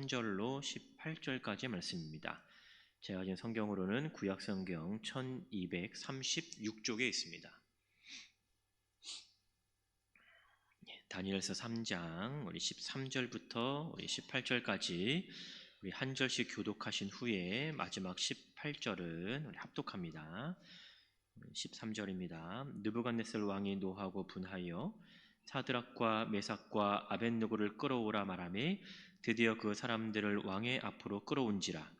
13절로 18절까지의 말씀입니다. 제가 가진 성경으로는 구약성경 1236쪽에 있습니다. 다니엘서 3장 우리 13절부터 우리 18절까지 우리 한 절씩 교독하신 후에 마지막 18절은 우리 합독합니다. 13절입니다. 느부갓네살 왕이 노하고 분하여 사드락과 메삭과 아벳느고를 끌어오라 말하매 드디어 그 사람들을 왕의 앞으로 끌어온지라.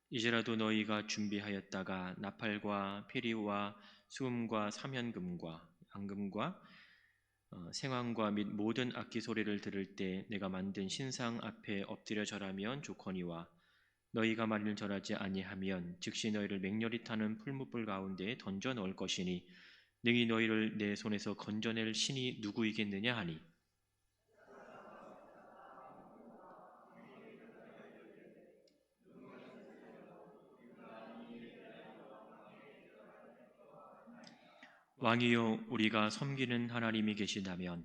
이제라도 너희가 준비하였다가 나팔과 피리와 수금과 사면금과 앙금과 생황과 및 모든 악기 소리를 들을 때 내가 만든 신상 앞에 엎드려 절하면 좋거니와 너희가 만일 절하지 아니하면 즉시 너희를 맹렬히 타는 풀무불 가운데 던져 넣을 것이니 능히 너희를 내 손에서 건져낼 신이 누구이겠느냐 하니 왕이여 우리가 섬기는 하나님이 계시다면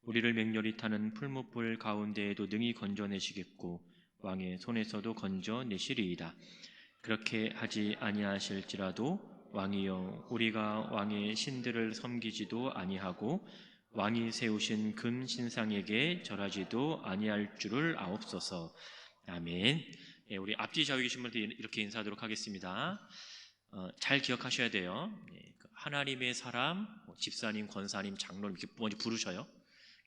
우리를 맹렬히 타는 풀무불 가운데에도 능히 건져내시겠고 왕의 손에서도 건져내시리이다. 그렇게 하지 아니하실지라도 왕이여 우리가 왕의 신들을 섬기지도 아니하고 왕이 세우신 금 신상에게 절하지도 아니할 줄을 아옵소서. 아멘. 우리 앞뒤 좌우에 계신 분들 이렇게 인사하도록 하겠습니다. 잘 기억하셔야 돼요. 하나님의 사람, 집사님, 권사님, 장로님 이렇게 먼저 부르셔요.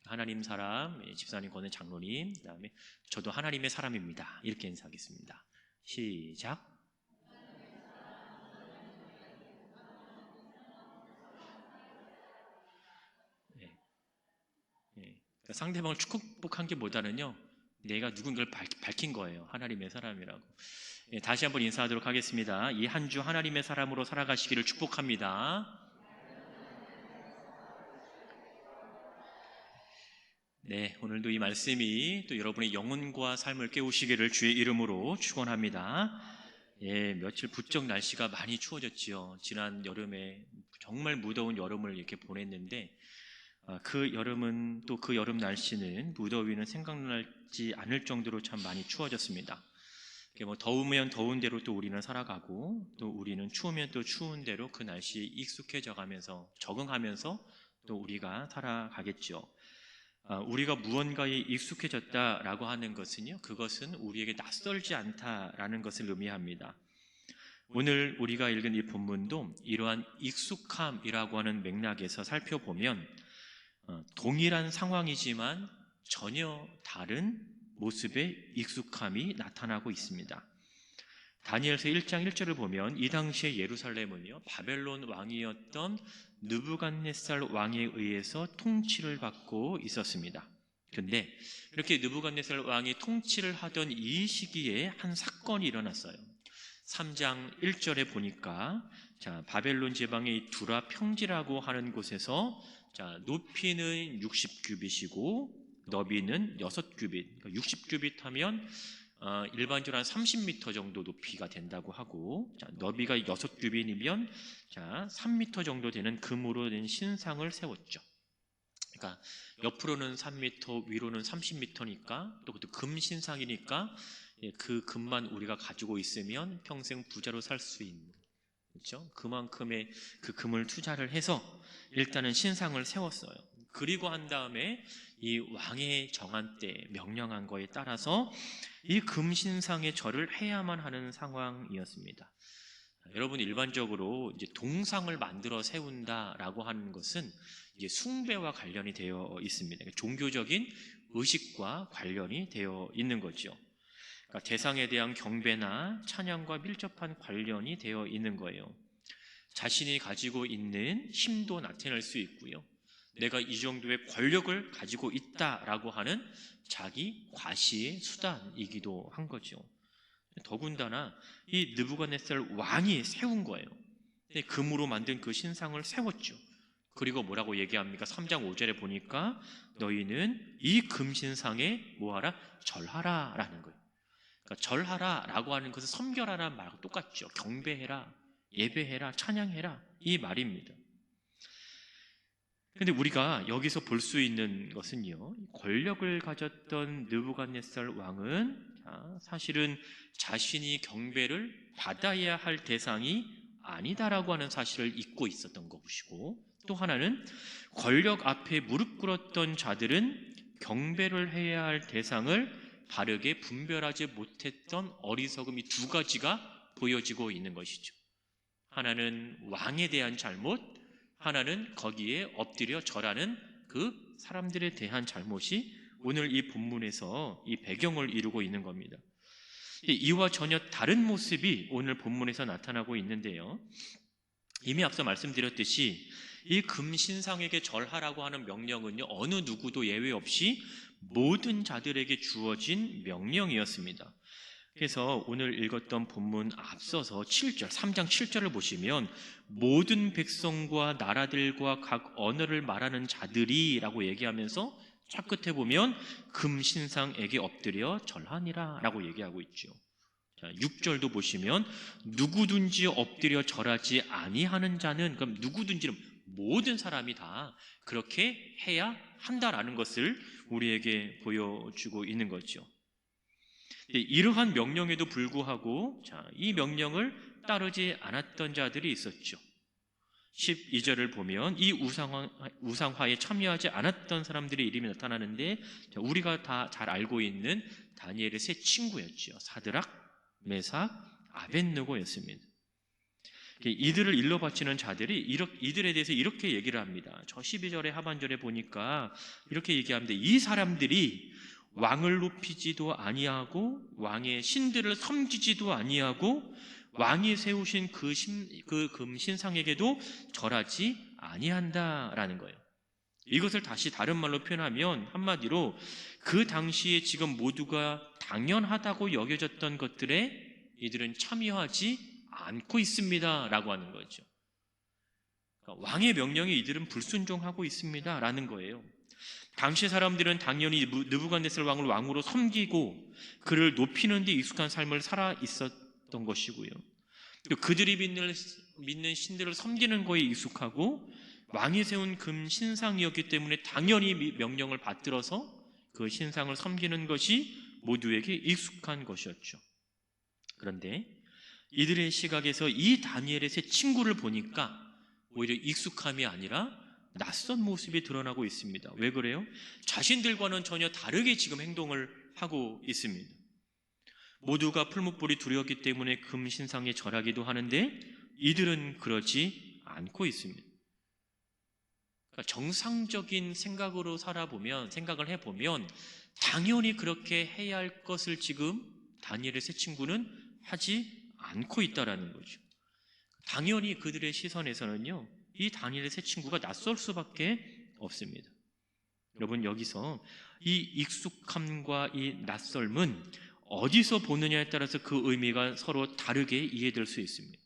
하나님 사람, 집사님, 권사님, 장로님, 그 다음에 저도 하나님의 사람입니다. 이렇게 인사하겠습니다. 시작. 그러니까 상대방을 축복한 게 보다는요, 내가 누군가를 밝힌 거예요. 하나님의 사람이라고. 다시 한번 인사하도록 하겠습니다. 이 한 주 하나님의 사람으로 살아가시기를 축복합니다. 네, 오늘도 이 말씀이 또 여러분의 영혼과 삶을 깨우시기를 주의 이름으로 축원합니다. 며칠 부쩍 날씨가 많이 추워졌지요. 지난 여름에 정말 무더운 여름을 이렇게 보냈는데 그 여름은 또 그 여름 날씨는 무더위는 생각나지 않을 정도로 참 많이 추워졌습니다. 더우면 더운 대로 또 우리는 살아가고 또 우리는 추우면 또 추운 대로 그 날씨에 익숙해져 가면서 적응하면서 또 우리가 살아가겠죠. 우리가 무언가에 익숙해졌다라고 하는 것은요, 그것은 우리에게 낯설지 않다라는 것을 의미합니다. 오늘 우리가 읽은 이 본문도 이러한 익숙함이라고 하는 맥락에서 살펴보면 동일한 상황이지만 전혀 다른 모습의 익숙함이 나타나고 있습니다. 다니엘서 1장 1절을 보면 이 당시에 예루살렘은요, 바벨론 왕이었던 느부갓네살 왕에 의해서 통치를 받고 있었습니다. 그런데 이렇게 느부갓네살 왕이 통치를 하던 이 시기에 한 사건이 일어났어요. 3장 1절에 보니까 바벨론 지방의 두라 평지라고 하는 곳에서 높이는 60규빗이고 너비는 6규빗, 60규빗 하면 일반적으로 한 30m 정도 높이가 된다고 하고, 너비가 6규빗이면 3m 정도 되는 금으로 된 신상을 세웠죠. 그러니까 옆으로는 3m, 위로는 30m니까 또 그것도 금 신상이니까 그 금만 우리가 가지고 있으면 평생 부자로 살 수 있는, 그렇죠? 그만큼의 그 금을 투자를 해서 일단은 신상을 세웠어요. 그리고 한 다음에 이 왕의 정한 때 명령한 거에 따라서 이 금신상에 절을 해야만 하는 상황이었습니다. 여러분, 일반적으로 이제 동상을 만들어 세운다라고 하는 것은 이제 숭배와 관련이 되어 있습니다. 종교적인 의식과 관련이 되어 있는 거죠. 그러니까 대상에 대한 경배나 찬양과 밀접한 관련이 되어 있는 거예요. 자신이 가지고 있는 힘도 나타낼 수 있고요. 내가 이 정도의 권력을 가지고 있다라고 하는 자기 과시의 수단이기도 한 거죠. 더군다나 이 느부갓네살 왕이 세운 거예요. 금으로 만든 그 신상을 세웠죠. 그리고 뭐라고 얘기합니까? 3장 5절에 보니까 너희는 이 금신상에 뭐하라? 절하라 라는 거예요. 그러니까 절하라라고 하는 것은 섬겨라라는 말하고 똑같죠. 경배해라, 예배해라, 찬양해라 이 말입니다. 그런데 우리가 여기서 볼 수 있는 것은요, 권력을 가졌던 느부갓네살 왕은 사실은 자신이 경배를 받아야 할 대상이 아니다라고 하는 사실을 잊고 있었던 것이고, 또 하나는 권력 앞에 무릎 꿇었던 자들은 경배를 해야 할 대상을 바르게 분별하지 못했던 어리석음이 두 가지가 보여지고 있는 것이죠. 하나는 왕에 대한 잘못, 하나는 거기에 엎드려 절하는 그 사람들에 대한 잘못이 오늘 이 본문에서 이 배경을 이루고 있는 겁니다. 이와 전혀 다른 모습이 오늘 본문에서 나타나고 있는데요, 이미 앞서 말씀드렸듯이 이 금신상에게 절하라고 하는 명령은요, 어느 누구도 예외 없이 모든 자들에게 주어진 명령이었습니다. 그래서 오늘 읽었던 본문 앞서서 7절, 3장 7절을 보시면 모든 백성과 나라들과 각 언어를 말하는 자들이 라고 얘기하면서 쫙 끝에 보면 금신상에게 엎드려 절하니라 라고 얘기하고 있죠. 자, 6절도 보시면 누구든지 엎드려 절하지 아니하는 자는, 그럼 누구든지는 모든 사람이 다 그렇게 해야 한다라는 것을 우리에게 보여주고 있는 거죠. 이러한 명령에도 불구하고 이 명령을 따르지 않았던 자들이 있었죠. 12절을 보면 이 우상화에 참여하지 않았던 사람들의 이름이 나타나는데, 우리가 다 잘 알고 있는 다니엘의 세 친구였죠. 사드락, 메삭, 아벳느고였습니다. 이들을 일러 바치는 자들이 이들에 대해서 이렇게 얘기를 합니다. 저 12절의 하반절에 보니까 이렇게 얘기합니다. 이 사람들이 왕을 높이지도 아니하고 왕의 신들을 섬기지도 아니하고 왕이 세우신 그 금신상에게도 절하지 아니한다라는 거예요. 이것을 다시 다른 말로 표현하면 한마디로 그 당시에 지금 모두가 당연하다고 여겨졌던 것들에 이들은 참여하지 않고 있습니다 라고 하는 거죠. 그러니까 왕의 명령에 이들은 불순종하고 있습니다 라는 거예요. 당시 사람들은 당연히 느부갓네살 왕을 왕으로 섬기고 그를 높이는 데 익숙한 삶을 살아 있었던 것이고요, 또 그들이 믿는 신들을 섬기는 거에 익숙하고 왕이 세운 금 신상이었기 때문에 당연히 명령을 받들어서 그 신상을 섬기는 것이 모두에게 익숙한 것이었죠. 그런데 이들의 시각에서 이 다니엘의 세 친구를 보니까 오히려 익숙함이 아니라 낯선 모습이 드러나고 있습니다. 왜 그래요? 자신들과는 전혀 다르게 지금 행동을 하고 있습니다. 모두가 풀무불이 두려웠기 때문에 금신상에 절하기도 하는데 이들은 그러지 않고 있습니다. 그러니까 정상적인 생각을 해보면 당연히 그렇게 해야 할 것을 지금 다니엘의 세 친구는 하지 않고 있다라는 거죠. 당연히 그들의 시선에서는요, 이 다니엘의 세 친구가 낯설 수밖에 없습니다. 여러분, 여기서 이 익숙함과 이 낯설음은 어디서 보느냐에 따라서 그 의미가 서로 다르게 이해될 수 있습니다.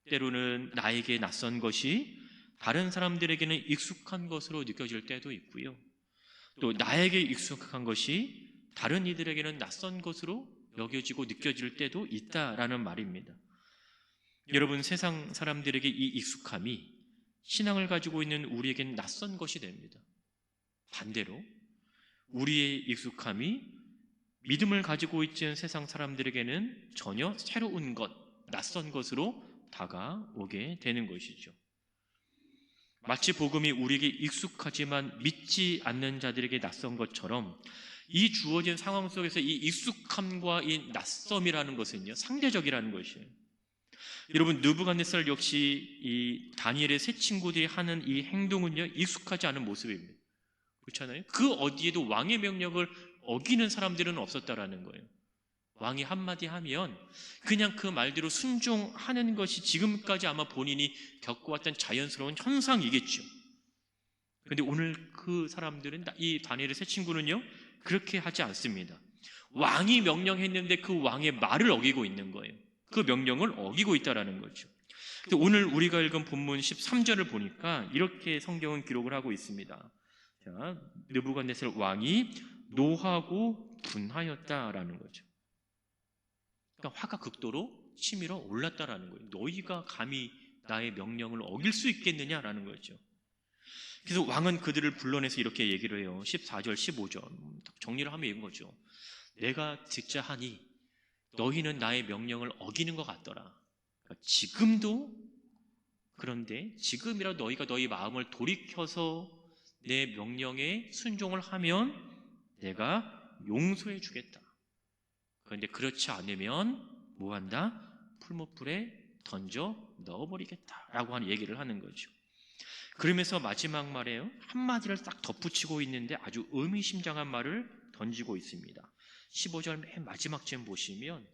때로는 나에게 낯선 것이 다른 사람들에게는 익숙한 것으로 느껴질 때도 있고요, 또 나에게 익숙한 것이 다른 이들에게는 낯선 것으로 여겨지고 느껴질 때도 있다라는 말입니다. 여러분, 세상 사람들에게 이 익숙함이 신앙을 가지고 있는 우리에게는 낯선 것이 됩니다. 반대로 우리의 익숙함이 믿음을 가지고 있는 세상 사람들에게는 전혀 새로운 것, 낯선 것으로 다가오게 되는 것이죠. 마치 복음이 우리에게 익숙하지만 믿지 않는 자들에게 낯선 것처럼 이 주어진 상황 속에서 이 익숙함과 이 낯섦이라는 것은요, 상대적이라는 것이에요. 여러분, 느부갓네살 역시 이 다니엘의 세 친구들이 하는 이 행동은요, 익숙하지 않은 모습입니다. 그렇잖아요? 그 어디에도 왕의 명령을 어기는 사람들은 없었다라는 거예요. 왕이 한마디 하면 그냥 그 말대로 순종하는 것이 지금까지 아마 본인이 겪어왔던 자연스러운 현상이겠죠. 그런데 오늘 그 사람들은, 이 다니엘의 세 친구는요, 그렇게 하지 않습니다. 왕이 명령했는데 그 왕의 말을 어기고 있는 거예요. 그 명령을 어기고 있다라는 거죠. 오늘 우리가 읽은 본문 13절을 보니까 이렇게 성경은 기록을 하고 있습니다. 느부갓네살 왕이 노하고 분하였다라는 거죠. 그러니까 화가 극도로 치밀어 올랐다라는 거예요. 너희가 감히 나의 명령을 어길 수 있겠느냐라는 거죠. 그래서 왕은 그들을 불러내서 이렇게 얘기를 해요. 14절, 15절 정리를 하면 이런 거죠. 내가 듣자 하니 너희는 나의 명령을 어기는 것 같더라. 그러니까 지금도 그런데 지금이라도 너희가 너희 마음을 돌이켜서 내 명령에 순종을 하면 내가 용서해 주겠다. 그런데 그렇지 않으면 뭐한다? 풀무불에 던져 넣어버리겠다라고 하는 얘기를 하는 거죠. 그러면서 마지막 말에요, 한마디를 딱 덧붙이고 있는데 아주 의미심장한 말을 던지고 있습니다. 15절 맨 마지막 쯤 보시면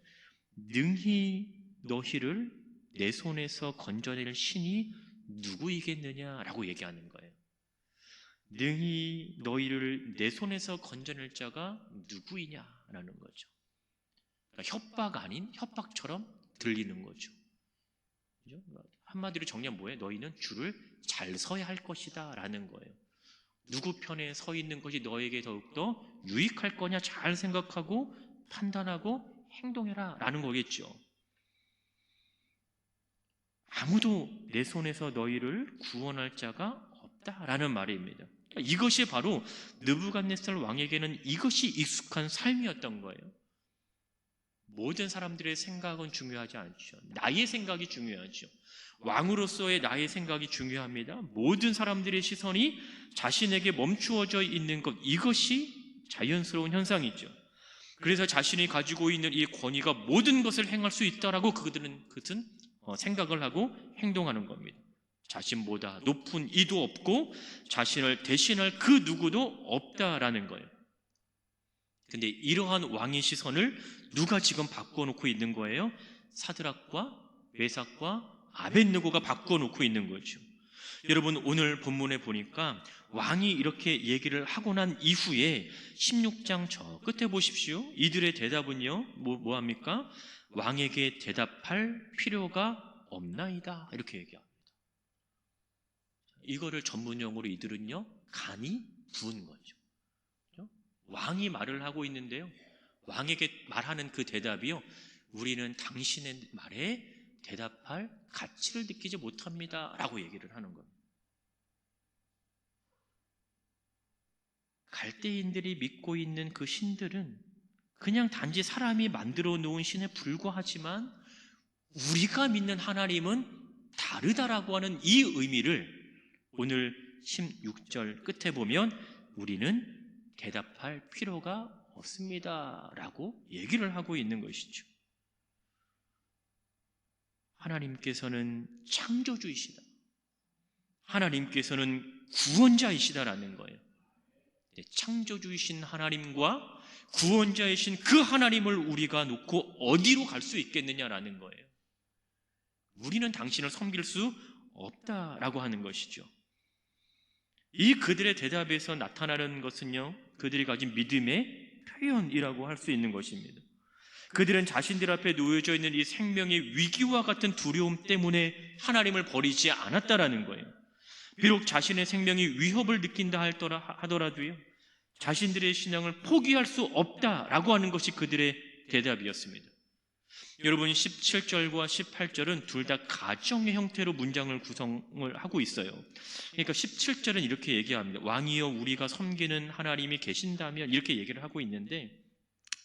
능히 너희를 내 손에서 건져낼 신이 누구이겠느냐라고 얘기하는 거예요. 능히 너희를 내 손에서 건져낼 자가 누구이냐라는 거죠. 그러니까 협박 아닌 협박처럼 들리는 거죠. 그죠? 한마디로 정리하면 뭐예요? 너희는 줄을 잘 서야 할 것이다 라는 거예요. 누구 편에 서 있는 것이 너에게 더욱더 유익할 거냐 잘 생각하고 판단하고 행동해라 라는 거겠죠. 아무도 내 손에서 너희를 구원할 자가 없다라는 말입니다. 이것이 바로 느부갓네살 왕에게는 이것이 익숙한 삶이었던 거예요. 모든 사람들의 생각은 중요하지 않죠. 나의 생각이 중요하죠. 왕으로서의 나의 생각이 중요합니다. 모든 사람들의 시선이 자신에게 멈추어져 있는 것, 이것이 자연스러운 현상이죠. 그래서 자신이 가지고 있는 이 권위가 모든 것을 행할 수 있다라고 그들은 생각을 하고 행동하는 겁니다. 자신보다 높은 이도 없고 자신을 대신할 그 누구도 없다라는 거예요. 근데 이러한 왕의 시선을 누가 지금 바꿔놓고 있는 거예요? 사드락과 메삭과 아벳느고가 바꿔놓고 있는 거죠. 여러분, 오늘 본문에 보니까 왕이 이렇게 얘기를 하고 난 이후에 16장 저 끝에 보십시오. 이들의 대답은요, 뭐합니까? 왕에게 대답할 필요가 없나이다, 이렇게 얘기합니다. 이거를 전문용어로 이들은요, 간이 부은 거죠. 왕이 말을 하고 있는데요, 왕에게 말하는 그 대답이요, 우리는 당신의 말에 대답할 가치를 느끼지 못합니다 라고 얘기를 하는 겁니다. 갈대인들이 믿고 있는 그 신들은 그냥 단지 사람이 만들어 놓은 신에 불과하지만 우리가 믿는 하나님은 다르다라고 하는 이 의미를 오늘 16절 끝에 보면 우리는 대답할 필요가 없습니다 라고 얘기를 하고 있는 것이죠. 하나님께서는 창조주이시다, 하나님께서는 구원자이시다라는 거예요. 창조주이신 하나님과 구원자이신 그 하나님을 우리가 놓고 어디로 갈 수 있겠느냐라는 거예요. 우리는 당신을 섬길 수 없다라고 하는 것이죠. 이 그들의 대답에서 나타나는 것은요, 그들이 가진 믿음의 표현이라고 할 수 있는 것입니다. 그들은 자신들 앞에 놓여져 있는 이 생명의 위기와 같은 두려움 때문에 하나님을 버리지 않았다라는 거예요. 비록 자신의 생명이 위협을 느낀다 하더라도요, 자신들의 신앙을 포기할 수 없다라고 하는 것이 그들의 대답이었습니다. 여러분, 17절과 18절은 둘 다 가정의 형태로 문장을 구성을 하고 있어요. 그러니까 17절은 이렇게 얘기합니다. 왕이여 우리가 섬기는 하나님이 계신다면, 이렇게 얘기를 하고 있는데,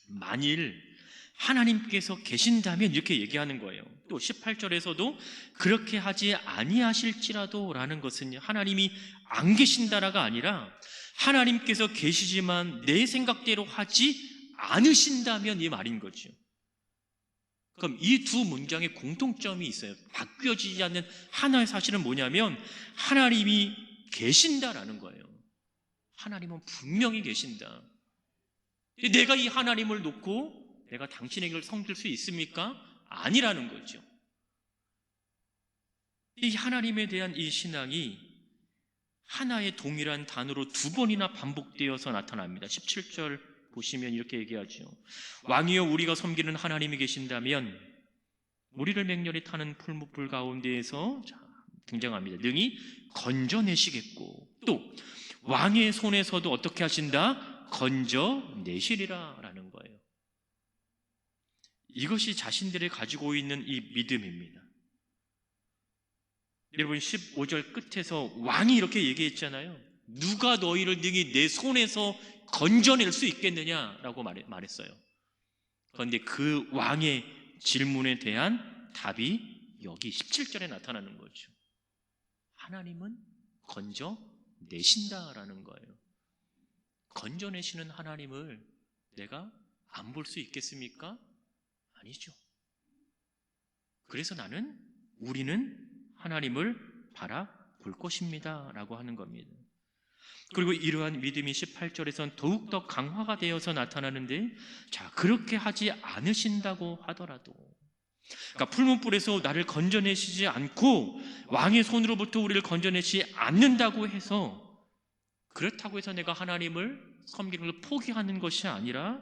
만일 하나님께서 계신다면 이렇게 얘기하는 거예요. 또 18절에서도 그렇게 하지 아니하실지라도 라는 것은 하나님이 안 계신다라가 아니라 하나님께서 계시지만 내 생각대로 하지 않으신다면 이 말인 거죠. 그럼 이 두 문장에 공통점이 있어요. 바뀌어지지 않는 하나의 사실은 뭐냐면 하나님이 계신다라는 거예요. 하나님은 분명히 계신다. 내가 이 하나님을 놓고 내가 당신에게 섬길 수 있습니까? 아니라는 거죠. 이 하나님에 대한 이 신앙이 하나의 동일한 단어로 두 번이나 반복되어서 나타납니다. 17절 보시면 이렇게 얘기하죠. 왕이여 우리가 섬기는 하나님이 계신다면 우리를 맹렬히 타는 풀무불 가운데에서 등장합니다. 능히 건져내시겠고, 또 왕의 손에서도 어떻게 하신다? 건져내시리라 라는 거예요. 이것이 자신들이 가지고 있는 이 믿음입니다. 여러분 15절 끝에서 왕이 이렇게 얘기했잖아요. 누가 너희를 능히 내 손에서 건져낼 수 있겠느냐라고 말했어요. 그런데 그 왕의 질문에 대한 답이 여기 17절에 나타나는 거죠. 하나님은 건져내신다라는 거예요. 건져내시는 하나님을 내가 안 볼 수 있겠습니까? 아니죠. 그래서 우리는 하나님을 바라볼 것입니다 라고 하는 겁니다. 그리고 이러한 믿음이 18절에선 더욱더 강화가 되어서 나타나는데, 자, 그렇게 하지 않으신다고 하더라도, 그러니까 풀문불에서 나를 건져내시지 않고 왕의 손으로부터 우리를 건져내지 않는다고 해서, 그렇다고 해서 내가 하나님을 섬기는 걸 포기하는 것이 아니라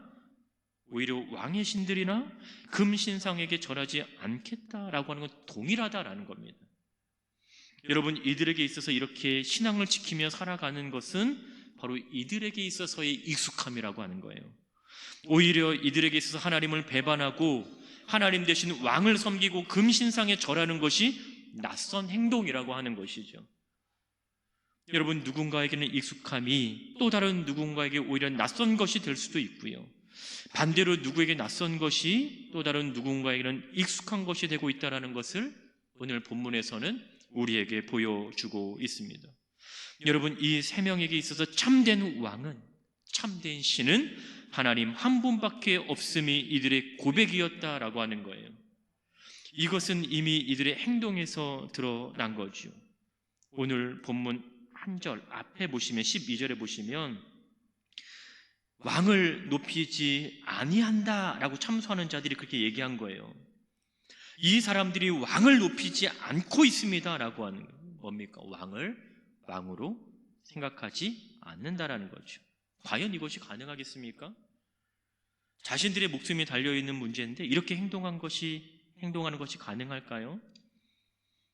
오히려 왕의 신들이나 금신상에게 절하지 않겠다라고 하는 건 동일하다라는 겁니다. 여러분, 이들에게 있어서 이렇게 신앙을 지키며 살아가는 것은 바로 이들에게 있어서의 익숙함이라고 하는 거예요. 오히려 이들에게 있어서 하나님을 배반하고 하나님 대신 왕을 섬기고 금신상에 절하는 것이 낯선 행동이라고 하는 것이죠. 여러분, 누군가에게는 익숙함이 또 다른 누군가에게 오히려 낯선 것이 될 수도 있고요. 반대로 누구에게 낯선 것이 또 다른 누군가에게는 익숙한 것이 되고 있다는 것을 오늘 본문에서는 우리에게 보여주고 있습니다. 여러분, 이 세 명에게 있어서 참된 왕은, 참된 신은 하나님 한 분밖에 없음이 이들의 고백이었다라고 하는 거예요. 이것은 이미 이들의 행동에서 드러난 거죠. 오늘 본문 한 절 앞에 보시면 12절에 보시면 왕을 높이지 아니한다라고 참소하는 자들이 그렇게 얘기한 거예요. 이 사람들이 왕을 높이지 않고 있습니다라고 하는 거예요. 뭡니까? 왕을 왕으로 생각하지 않는다라는 거죠. 과연 이것이 가능하겠습니까? 자신들의 목숨이 달려있는 문제인데 이렇게 행동하는 것이 가능할까요?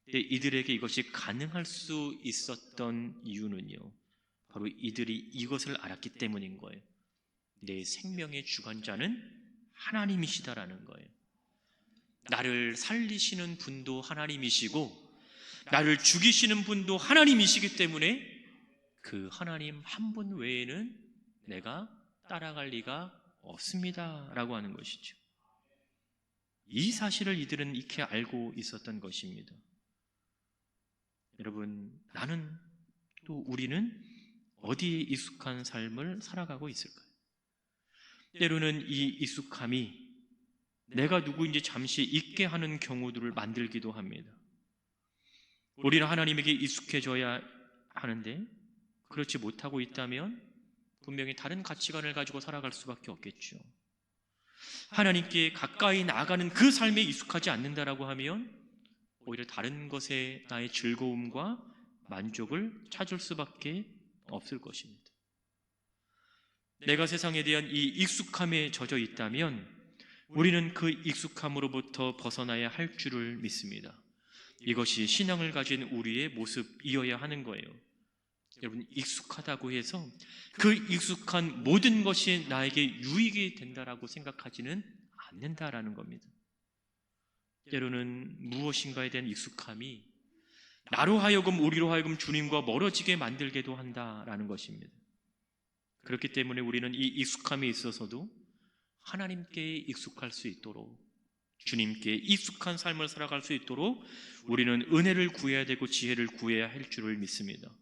근데 이들에게 이것이 가능할 수 있었던 이유는요, 바로 이들이 이것을 알았기 때문인 거예요. 내 생명의 주관자는 하나님이시다라는 거예요. 나를 살리시는 분도 하나님이시고 나를 죽이시는 분도 하나님이시기 때문에 그 하나님 한 분 외에는 내가 따라갈 리가 없습니다 라고 하는 것이죠. 이 사실을 이들은 익히 알고 있었던 것입니다. 여러분, 나는 또 우리는 어디에 익숙한 삶을 살아가고 있을까요? 때로는 이 익숙함이 내가 누구인지 잠시 잊게 하는 경우들을 만들기도 합니다. 우리는 하나님에게 익숙해져야 하는데 그렇지 못하고 있다면 분명히 다른 가치관을 가지고 살아갈 수밖에 없겠죠. 하나님께 가까이 나아가는 그 삶에 익숙하지 않는다라고 하면 오히려 다른 것에 나의 즐거움과 만족을 찾을 수밖에 없을 것입니다. 내가 세상에 대한 이 익숙함에 젖어 있다면 우리는 그 익숙함으로부터 벗어나야 할 줄을 믿습니다. 이것이 신앙을 가진 우리의 모습이어야 하는 거예요. 여러분, 익숙하다고 해서 그 익숙한 모든 것이 나에게 유익이 된다라고 생각하지는 않는다라는 겁니다. 때로는 무엇인가에 대한 익숙함이 나로 하여금, 우리로 하여금 주님과 멀어지게 만들게도 한다라는 것입니다. 그렇기 때문에 우리는 이 익숙함에 있어서도 하나님께 익숙할 수 있도록, 주님께 익숙한 삶을 살아갈 수 있도록 우리는 은혜를 구해야 되고 지혜를 구해야 할 줄을 믿습니다.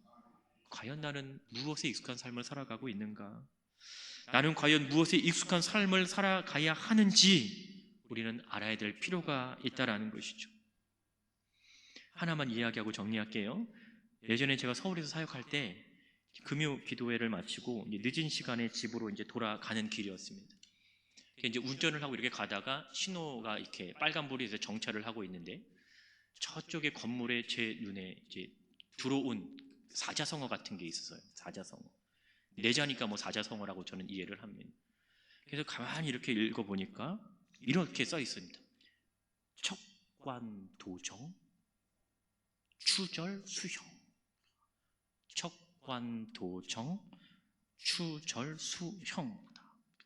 과연 나는 무엇에 익숙한 삶을 살아가고 있는가? 나는 과연 무엇에 익숙한 삶을 살아가야 하는지 우리는 알아야 될 필요가 있다라는 것이죠. 하나만 이야기하고 정리할게요. 예전에 제가 서울에서 사역할 때 금요 기도회를 마치고 늦은 시간에 집으로 이제 돌아가는 길이었습니다. 이제 운전을 하고 이렇게 가다가 신호가 이렇게 빨간불이 이제 정차를 하고 있는데 저쪽에 건물에 제 눈에 이제 들어온 사자성어 같은 게 있었어요. 사자성어. 내자니까 뭐 사자성어라고 저는 이해를 합니다. 그래서 가만히 이렇게 읽어보니까 이렇게 써 있습니다. 척관도정 추절수형. 척관도정 추절수형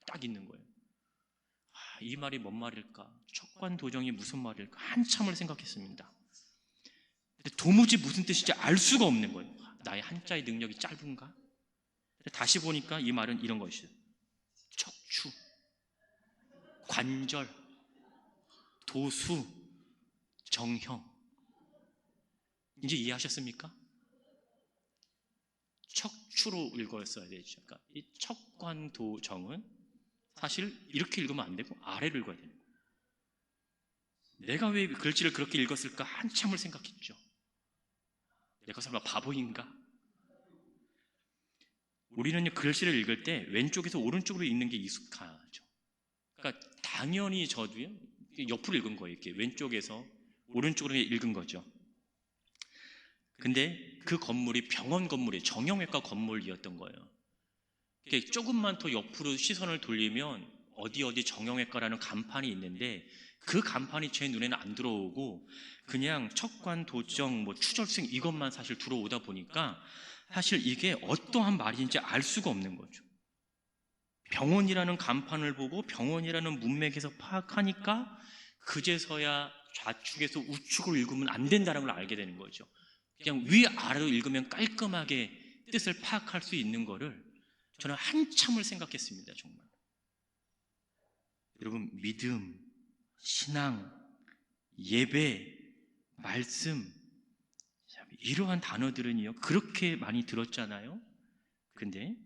딱 있는 거예요. 이 말이 뭔 말일까? 척관도정이 무슨 말일까? 한참을 생각했습니다. 근데 도무지 무슨 뜻인지 알 수가 없는 거예요. 나의 한자의 능력이 짧은가? 다시 보니까 이 말은 이런 것이에요. 척추, 관절, 도수, 정형. 이제 이해하셨습니까? 척추로 읽었어야 되죠. 그러니까 이 척관도정은 사실 이렇게 읽으면 안 되고 아래로 읽어야 되는 거예요. 내가 왜 글씨를 그렇게 읽었을까 한참을 생각했죠. 내가 설마 바보인가? 우리는 글씨를 읽을 때 왼쪽에서 오른쪽으로 읽는 게 익숙하죠. 그러니까 당연히 저도요 옆으로 읽은 거예요. 이렇게 왼쪽에서 오른쪽으로 읽은 거죠. 근데 그 건물이 병원 건물이에요. 정형외과 건물이었던 거예요. 조금만 더 옆으로 시선을 돌리면 어디 정형외과라는 간판이 있는데 그 간판이 제 눈에는 안 들어오고 그냥 척관, 도정, 추절생 이것만 사실 들어오다 보니까 사실 이게 어떠한 말인지 알 수가 없는 거죠. 병원이라는 간판을 보고 병원이라는 문맥에서 파악하니까 그제서야 좌측에서 우측으로 읽으면 안 된다는 걸 알게 되는 거죠. 그냥 위아래로 읽으면 깔끔하게 뜻을 파악할 수 있는 거를 저는 한참을 생각했습니다. 정말. 여러분, 믿음, 신앙, 예배, 말씀, 이러한 단어들은요 그렇게 많이 들었잖아요. 근데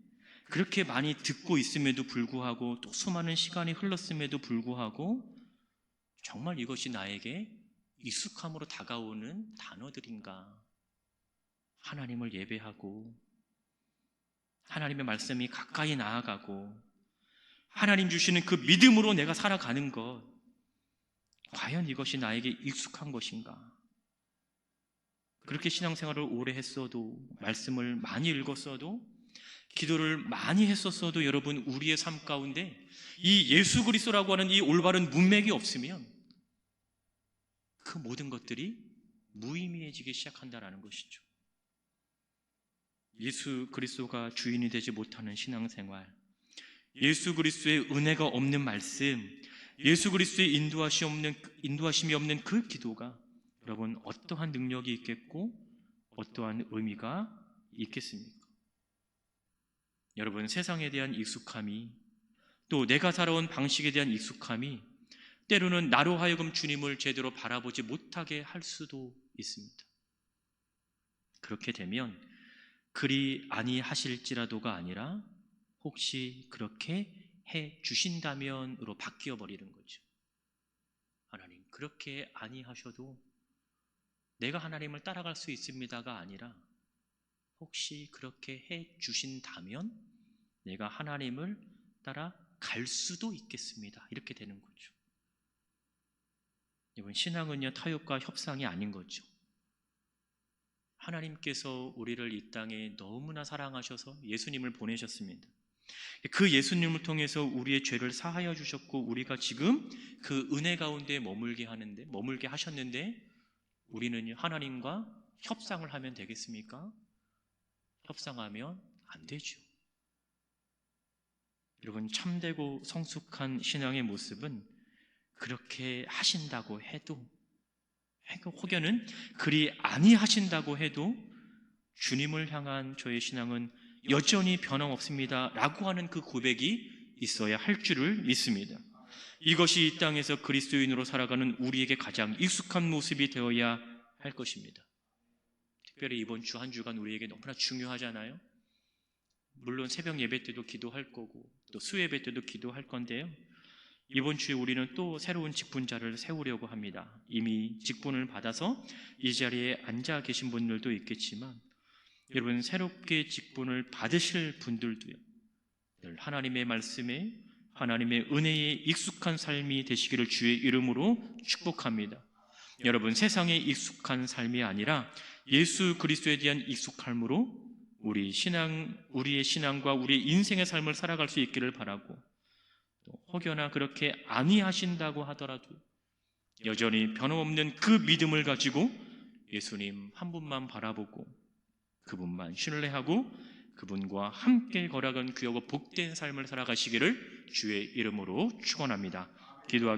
그렇게 많이 듣고 있음에도 불구하고 또 수많은 시간이 흘렀음에도 불구하고 정말 이것이 나에게 익숙함으로 다가오는 단어들인가? 하나님을 예배하고 하나님의 말씀이 가까이 나아가고 하나님 주시는 그 믿음으로 내가 살아가는 것, 과연 이것이 나에게 익숙한 것인가? 그렇게 신앙생활을 오래 했어도, 말씀을 많이 읽었어도, 기도를 많이 했었어도 여러분, 우리의 삶 가운데 이 예수 그리스도라고 하는 이 올바른 문맥이 없으면 그 모든 것들이 무의미해지기 시작한다는 것이죠. 예수 그리스도가 주인이 되지 못하는 신앙생활, 예수 그리스도의 은혜가 없는 말씀, 예수 그리스도의 인도하심이 없는 그 기도가 여러분 어떠한 능력이 있겠고 어떠한 의미가 있겠습니까? 여러분, 세상에 대한 익숙함이, 또 내가 살아온 방식에 대한 익숙함이 때로는 나로 하여금 주님을 제대로 바라보지 못하게 할 수도 있습니다. 그렇게 되면 그리 아니하실지라도가 아니라 혹시 그렇게 해 주신다면으로 바뀌어 버리는 거죠. 하나님, 그렇게 아니하셔도 내가 하나님을 따라갈 수 있습니다가 아니라 혹시 그렇게 해 주신다면 내가 하나님을 따라갈 수도 있겠습니다. 이렇게 되는 거죠. 여러분, 신앙은요 타협과 협상이 아닌 거죠. 하나님께서 우리를 이 땅에 너무나 사랑하셔서 예수님을 보내셨습니다. 그 예수님을 통해서 우리의 죄를 사하여 주셨고 우리가 지금 그 은혜 가운데 머물게 하셨는데 우리는 하나님과 협상을 하면 되겠습니까? 협상하면 안 되죠. 여러분, 참되고 성숙한 신앙의 모습은 그렇게 하신다고 해도, 혹여는 그리 아니하신다고 해도 주님을 향한 저의 신앙은 여전히 변함없습니다 라고 하는 그 고백이 있어야 할 줄을 믿습니다. 이것이 이 땅에서 그리스도인으로 살아가는 우리에게 가장 익숙한 모습이 되어야 할 것입니다. 특별히 이번 주 한 주간 우리에게 너무나 중요하잖아요. 물론 새벽 예배 때도 기도할 거고 또 수예배 때도 기도할 건데요, 이번 주에 우리는 또 새로운 직분자를 세우려고 합니다. 이미 직분을 받아서 이 자리에 앉아 계신 분들도 있겠지만 여러분, 새롭게 직분을 받으실 분들도요, 늘 하나님의 말씀에 하나님의 은혜에 익숙한 삶이 되시기를 주의 이름으로 축복합니다. 여러분, 세상에 익숙한 삶이 아니라 예수 그리스도에 대한 익숙함으로 우리의 신앙과 우리의 인생의 삶을 살아갈 수 있기를 바라고, 또 혹여나 그렇게 아니하신다고 하더라도 여전히 변함없는 그 믿음을 가지고 예수님 한 분만 바라보고 그분만 신뢰하고 그분과 함께 걸어간 귀하고 복된 삶을 살아가시기를 주의 이름으로 축원합니다. 기도하겠습니다.